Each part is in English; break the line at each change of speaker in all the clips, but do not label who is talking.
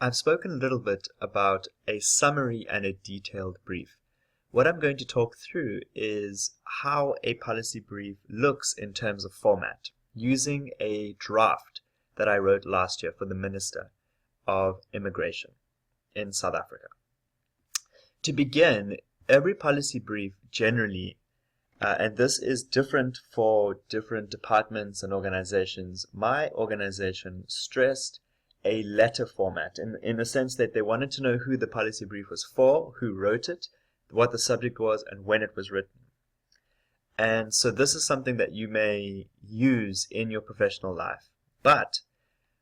I've spoken a little bit about a summary and a detailed brief. What I'm going to talk through is how a policy brief looks in terms of format, using a draft that I wrote last year for the Minister of Immigration in South Africa. To begin, every policy brief generally, and this is different for different departments and organizations, my organization stressed a letter format in the sense that they wanted to know who the policy brief was for, who wrote it, what the subject was, and when it was written. And so this is something that you may use in your professional life. But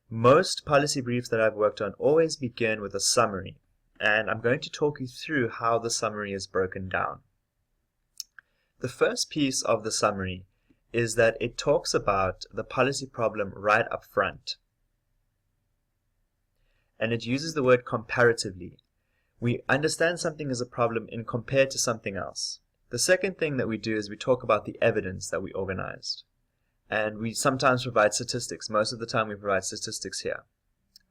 most policy briefs that I've worked on always begin with a summary, and I'm going to talk you through how the summary is broken down. The first piece of the summary is that it talks about the policy problem right up front. And it uses the word comparatively. We understand something is a problem in compared to something else. The second thing that we do is we talk about the evidence that we organized. And we sometimes provide statistics. Most of the time we provide statistics here.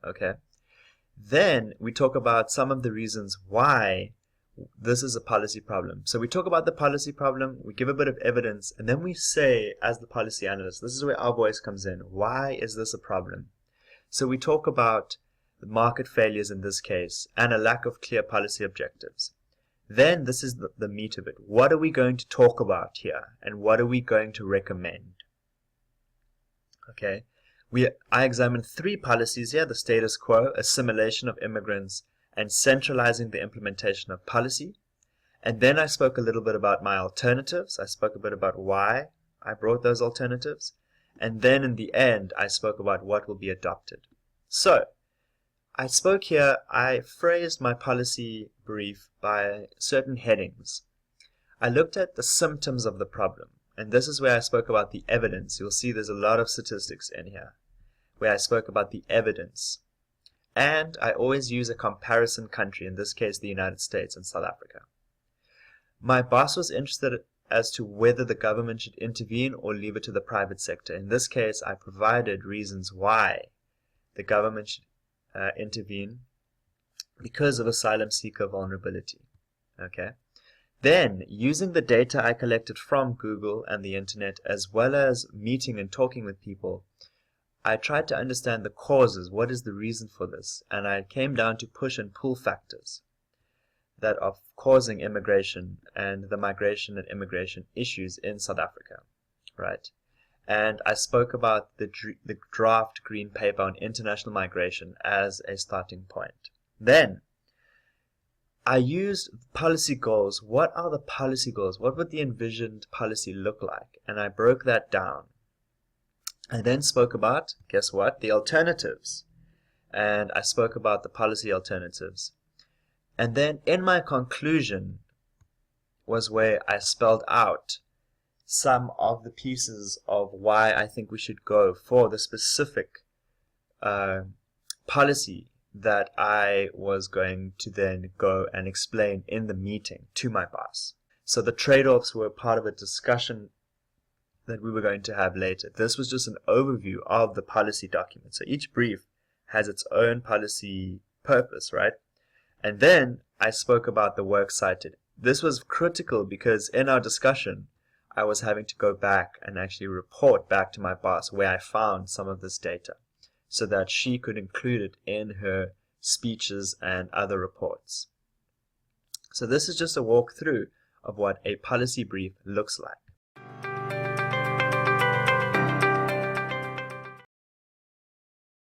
Okay. Then we talk about some of the reasons why this is a policy problem. So we talk about the policy problem, we give a bit of evidence, and then we say, as the policy analyst, this is where our voice comes in. Why is this a problem? So we talk about the market failures in this case, and a lack of clear policy objectives. Then this is the meat of it. What are we going to talk about here, and what are we going to recommend? Okay, I examined 3 policies here: the status quo, assimilation of immigrants, and centralizing the implementation of policy. And then I spoke a little bit about my alternatives. I spoke a bit about why I brought those alternatives. And then in the end, I spoke about what will be adopted. So I phrased my policy brief by certain headings. I looked at the symptoms of the problem, and this is where I spoke about the evidence. You'll see there's a lot of statistics in here, where I spoke about the evidence. And I always use a comparison country, in this case the United States and South Africa. My boss was interested as to whether the government should intervene or leave it to the private sector. In this case, I provided reasons why the government should intervene because of asylum seeker vulnerability. Okay. Then, using the data I collected from Google and the internet, as well as meeting and talking with people, I tried to understand the causes. What is the reason for this? And I came down to push and pull factors that are causing immigration and the migration and immigration issues in South Africa, right? And I spoke about the draft green paper on international migration as a starting point. Then I used policy goals. What are the policy goals? What would the envisioned policy look like? And I broke that down. I then spoke about, guess what, the alternatives. And I spoke about the policy alternatives. And then in my conclusion was where I spelled out some of the pieces of why I think we should go for the specific policy that I was going to then go and explain in the meeting to my boss. So the trade-offs were part of a discussion that we were going to have later. This was just an overview of the policy document. So each brief has its own policy purpose, right? And then I spoke about the work cited. This was critical because in our discussion, I was having to go back and actually report back to my boss where I found some of this data so that she could include it in her speeches and other reports. So this is just a walkthrough of what a policy brief looks like.